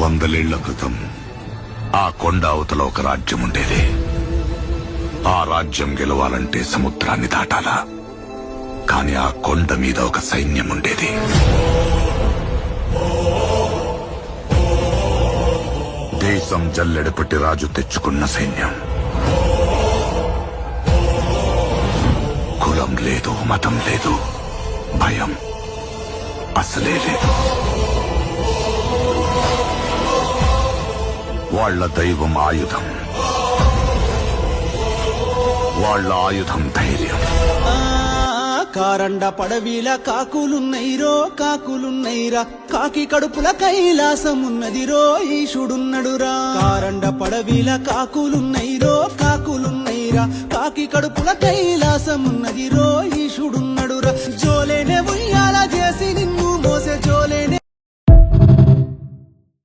వందలేళ్ల క్రితం ఆ కొండ అవతల ఒక రాజ్యం ఉండేది. ఆ రాజ్యం గెలవాలంటే సముద్రాన్ని దాటాలా. కాని ఆ కొండ మీద ఒక సైన్యం ఉండేది. దేశం జల్లెడపట్టి రాజు తెచ్చుకున్న సైన్యం. కులం లేదు, మతం లేదు, భయం అసలే లేదు. వాళ్ళ దైవం ఆయుధం, వాళ్ళ ఆయుధం ధైర్యం. కారండ పడవిల కాకులున్నైరో కాకులున్నైరా, కాకి కడుపుల కైలాసమున్నదిరో ఈశుడున్నడురా. కారండ పడవిల కాకులున్నైరో కాకులున్నైరా, కాకి కడుపుల కైలాసమున్నదిరో ఈశుడున్నడు.